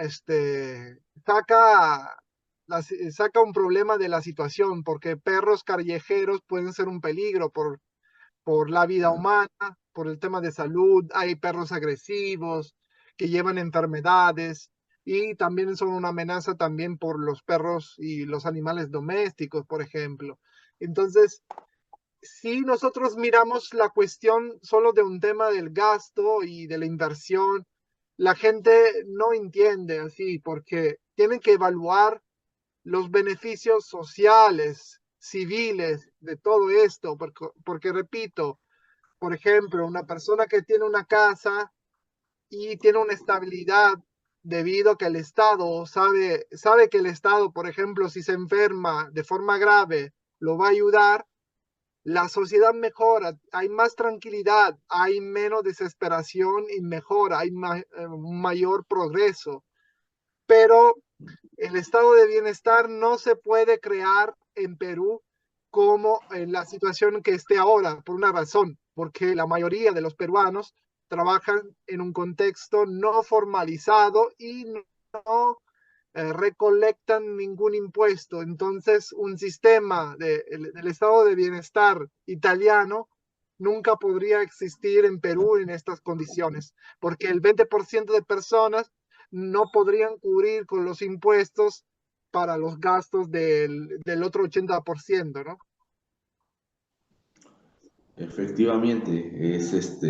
saca un problema de la situación, porque perros callejeros pueden ser un peligro por la vida humana, por el tema de salud. Hay perros agresivos que llevan enfermedades y también son una amenaza también por los perros y los animales domésticos, por ejemplo. Entonces, si nosotros miramos la cuestión solo de un tema del gasto y de la inversión, la gente no entiende así porque tienen que evaluar los beneficios sociales, civiles de todo esto, porque repito, por ejemplo, una persona que tiene una casa y tiene una estabilidad debido a que el Estado sabe que el Estado, por ejemplo, si se enferma de forma grave, lo va a ayudar, la sociedad mejora, hay más tranquilidad, hay menos desesperación y mejora, hay un mayor progreso. Pero el estado de bienestar no se puede crear en Perú como en la situación que esté ahora, por una razón, porque la mayoría de los peruanos trabajan en un contexto no formalizado y no recolectan ningún impuesto. Entonces, un sistema del estado de bienestar italiano nunca podría existir en Perú en estas condiciones, porque el 20% de personas no podrían cubrir con los impuestos para los gastos del otro 80%, ¿no? Efectivamente, es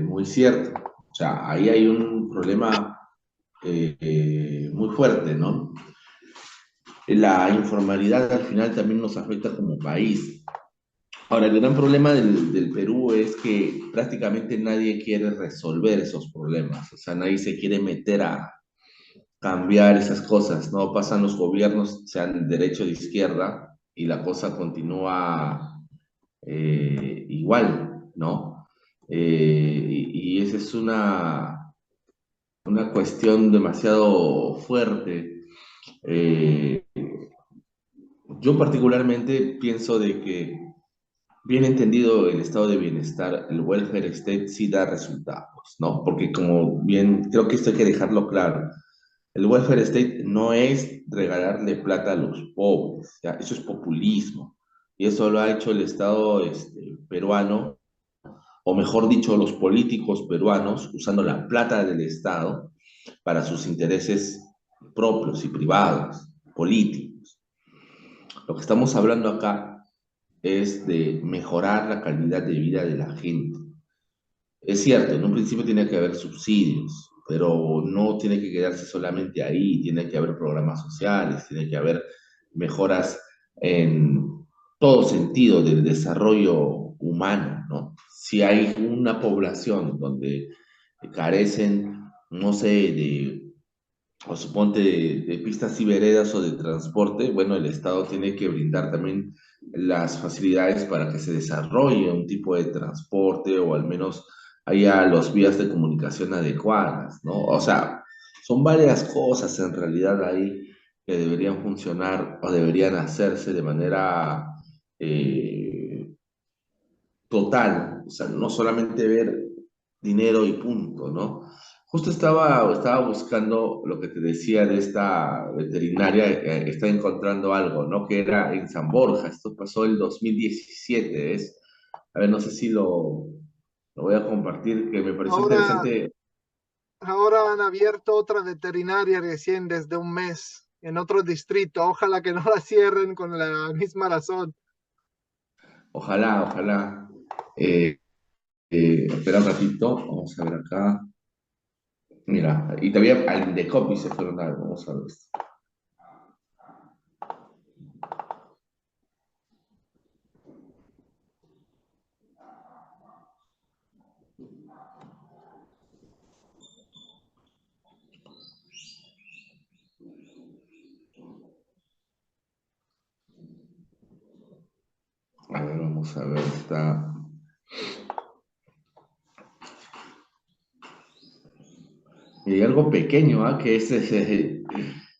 muy cierto. O sea, ahí hay un problema muy fuerte, ¿no? La informalidad al final también nos afecta como país. Ahora, el gran problema del Perú es que prácticamente nadie quiere resolver esos problemas, o sea, nadie se quiere meter a cambiar esas cosas, ¿no? Pasan los gobiernos, sean de derecha o de izquierda, y la cosa continúa igual, ¿no? Y esa es una cuestión demasiado fuerte. Eh, yo particularmente pienso de que bien entendido el estado de bienestar, el welfare state sí da resultados, ¿no? Porque como bien, creo que esto hay que dejarlo claro, el welfare state no es regalarle plata a los pobres, ¿ya? Eso es populismo. Y eso lo ha hecho el Estado peruano, o mejor dicho, los políticos peruanos, usando la plata del Estado para sus intereses propios y privados, políticos. Lo que estamos hablando acá es de mejorar la calidad de vida de la gente. Es cierto, en un principio tiene que haber subsidios, pero no tiene que quedarse solamente ahí, tiene que haber programas sociales, tiene que haber mejoras en todo sentido del desarrollo humano, ¿no? Si hay una población donde carecen, no sé, o suponte de pistas y veredas o de transporte, bueno, el Estado tiene que brindar también las facilidades para que se desarrolle un tipo de transporte o al menos haya las vías de comunicación adecuadas, ¿no? O sea, son varias cosas en realidad ahí que deberían funcionar o deberían hacerse de manera eh, total, o sea, no solamente ver dinero y punto, ¿no? Justo estaba buscando lo que te decía de esta veterinaria, estaba encontrando algo, ¿no? Que era en San Borja, esto pasó el 2017, ¿es? A ver, no sé si lo voy a compartir, que me pareció Ahora, interesante. ahora han abierto otra veterinaria recién desde un mes en otro distrito. Ojalá que no la cierren con la misma razón. Ojalá, ojalá. Eh, espera un ratito, vamos a ver acá. Mira, y todavía al de copy se fueron algo, vamos a ver esto. A ver, vamos a ver, está. Y algo pequeño, ¿ah? Que es, que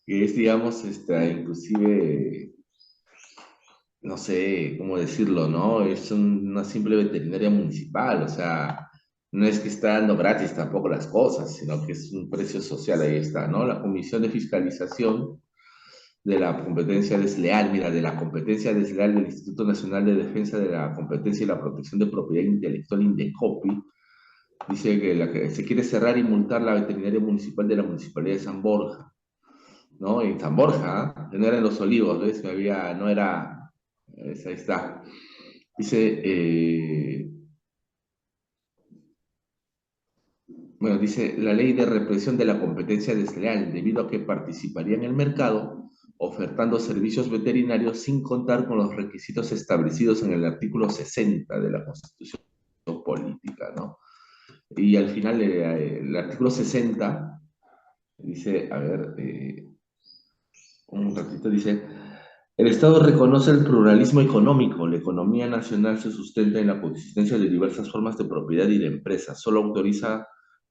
es, digamos, inclusive, no sé cómo decirlo, ¿no? Es una simple veterinaria municipal, o sea, no es que está dando gratis tampoco las cosas, sino que es un precio social, ahí está, ¿no? La Comisión de Fiscalización de la Competencia Desleal, mira, de la competencia desleal del Instituto Nacional de Defensa de la Competencia y la Protección de Propiedad Intelectual, INDECOPI, dice que, que se quiere cerrar y multar la veterinaria municipal de la Municipalidad de San Borja, ¿no? En San Borja, ¿eh? Que no era en Los Olivos, ¿ves? No era, ahí está. Dice, bueno, dice la ley de represión de la competencia desleal, debido a que participaría en el mercado ofertando servicios veterinarios sin contar con los requisitos establecidos en el artículo 60 de la Constitución Política, ¿no? Y al final el artículo 60 dice, a ver, un ratito, dice, el Estado reconoce el pluralismo económico. La economía nacional se sustenta en la coexistencia de diversas formas de propiedad y de empresa. Solo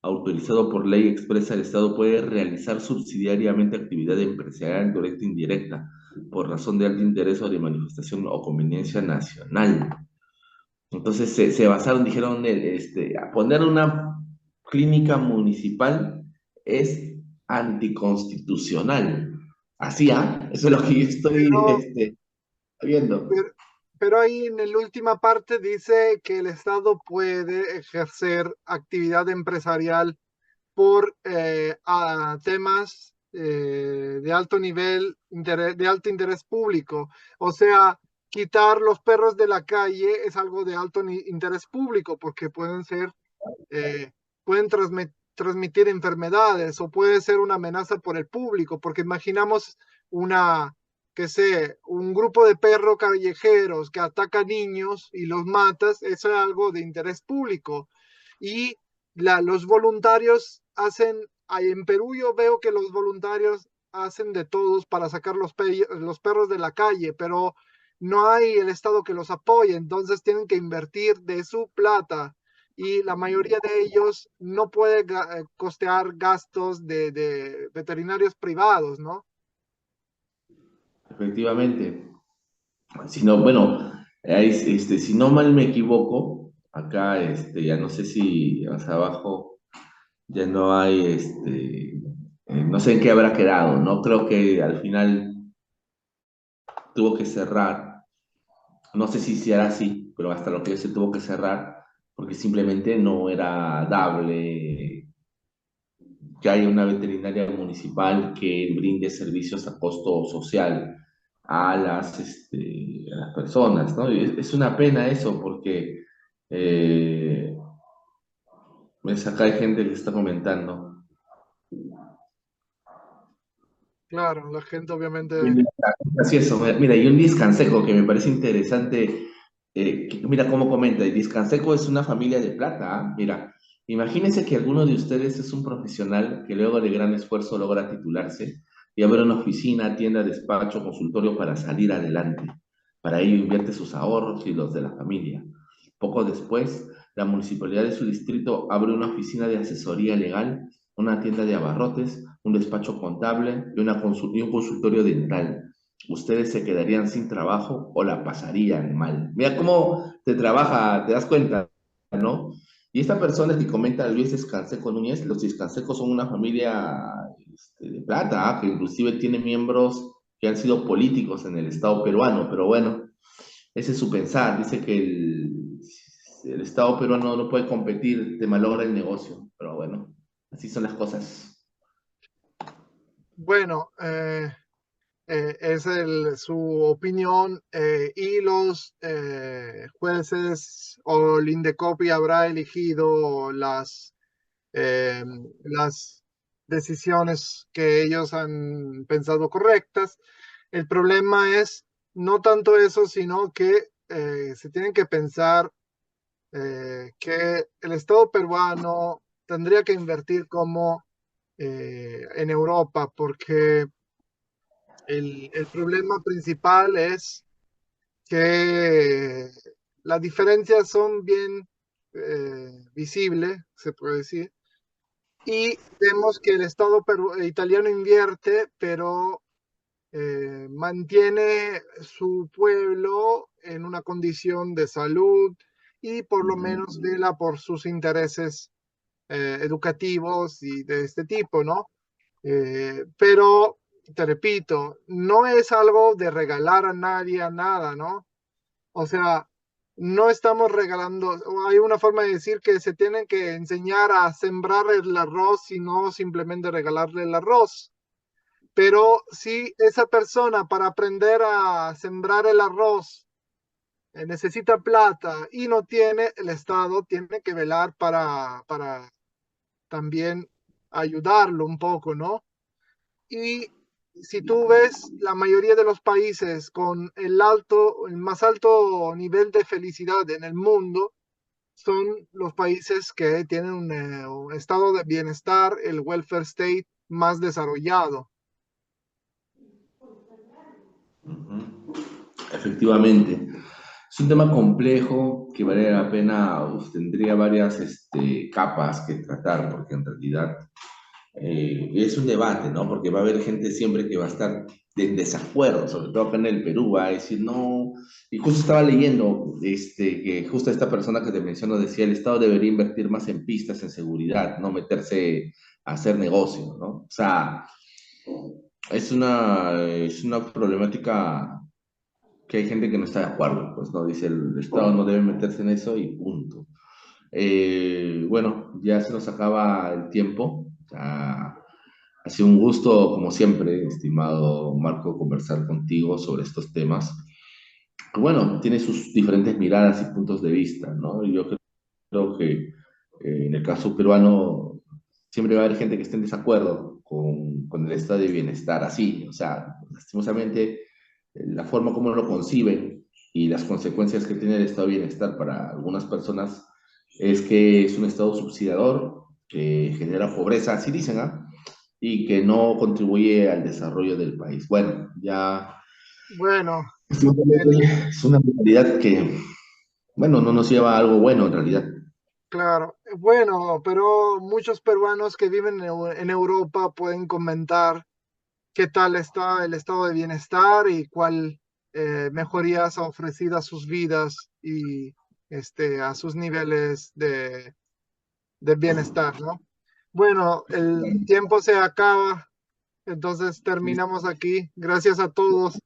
autorizado por ley expresa, el Estado puede realizar subsidiariamente actividad empresarial directa e indirecta por razón de alto interés o de manifestación o conveniencia nacional. Entonces se basaron, dijeron, a poner una clínica municipal es anticonstitucional. Así, ¿ah? Eso es lo que yo estoy Pero, viendo. pero, pero ahí en la última parte dice que el Estado puede ejercer actividad empresarial por a temas de alto nivel, de alto interés público. O sea, quitar los perros de la calle es algo de alto interés público porque pueden ser, eh, pueden transmitir enfermedades o puede ser una amenaza por el público, porque imaginamos una, que sé, un grupo de perros callejeros que ataca niños y los matas, eso es algo de interés público. Y los voluntarios hacen, ahí en Perú yo veo que los voluntarios hacen de todos para sacar los perros de la calle, pero no hay el Estado que los apoye, entonces tienen que invertir de su plata y la mayoría de ellos no puede costear gastos de veterinarios privados, ¿no? Efectivamente. Si no, bueno, si no mal me equivoco, acá, ya no sé si más abajo ya no hay, no sé en qué habrá quedado, ¿no? Creo que al final tuvo que cerrar. No sé si será así, pero hasta lo que yo sé tuvo que cerrar porque simplemente no era dable que haya una veterinaria municipal que brinde servicios a costo social a las personas, ¿no? Y es una pena eso porque ves acá hay gente que está comentando. Claro, la gente obviamente, Mira, así es, mira, y un Discanseco que me parece interesante, mira cómo comenta, y Discanseco es una familia de plata, ¿ah? Mira, imagínense que alguno de ustedes es un profesional que luego de gran esfuerzo logra titularse y abre una oficina, tienda, despacho, consultorio para salir adelante. Para ello invierte sus ahorros y los de la familia. Poco después, la municipalidad de su distrito abre una oficina de asesoría legal, una tienda de abarrotes, un despacho contable y un consultorio dental. Ustedes se quedarían sin trabajo o la pasarían mal. Mira cómo te trabaja, te das cuenta, ¿no? Y esta persona que comenta Luis Descanseco Núñez, los Descansecos son una familia de plata, ¿ah? Que inclusive tiene miembros que han sido políticos en el Estado peruano, pero bueno, ese es su pensar. Dice que el Estado peruano no puede competir, te malogra el negocio, pero bueno, así son las cosas. bueno, es su opinión, y los jueces o el INDECOPI habrá elegido eh, las decisiones que ellos han pensado correctas. El problema es no tanto eso, sino que se tienen que pensar que el Estado peruano tendría que invertir como en Europa, porque el problema principal es que las diferencias son bien visibles, se puede decir, y vemos que el Estado italiano invierte, pero mantiene su pueblo en una condición de salud y por lo Ujú. menos vela por sus intereses educativos y de este tipo, ¿no? Pero, te repito, no es algo de regalar a nadie a nada, ¿no? O sea, no estamos regalando, o hay una forma de decir que se tienen que enseñar a sembrar el arroz y no simplemente regalarle el arroz. Pero si esa persona para aprender a sembrar el arroz necesita plata y no tiene, el Estado tiene que velar para también ayudarlo un poco, ¿no? Y si tú ves la mayoría de los países con el más alto nivel de felicidad en el mundo, son los países que tienen un estado de bienestar, el welfare state más desarrollado. Ujú. Efectivamente. Es un tema complejo que vale la pena, tendría varias capas que tratar, porque en realidad es un debate, ¿no? Porque va a haber gente siempre que va a estar en desacuerdo, sobre todo acá en el Perú, va a decir, no, y justo estaba leyendo que justo esta persona que te menciono decía, el Estado debería invertir más en pistas, en seguridad, no meterse a hacer negocio, ¿no? O sea, es una problemática que hay gente que no está de acuerdo, pues no, dice el Estado no debe meterse en eso y punto. Bueno, ya se nos acaba el tiempo. Ha sido un gusto, como siempre, estimado Marco, conversar contigo sobre estos temas. Bueno, tiene sus diferentes miradas y puntos de vista, ¿no? Y yo creo que en el caso peruano siempre va a haber gente que esté en desacuerdo con el estado de bienestar así. O sea, lastimosamente, la forma como lo conciben y las consecuencias que tiene el estado de bienestar para algunas personas es que es un estado subsidiador que genera pobreza, así dicen, ¿ah? Y que no contribuye al desarrollo del país. Bueno, ya Bueno, es una realidad que, bueno, no nos lleva a algo bueno en realidad. claro, bueno, pero muchos peruanos que viven en Europa pueden comentar qué tal está el estado de bienestar y cuál mejorías ha ofrecido a sus vidas y a sus niveles de bienestar, ¿no? Bueno, el tiempo se acaba, entonces terminamos aquí. Gracias a todos.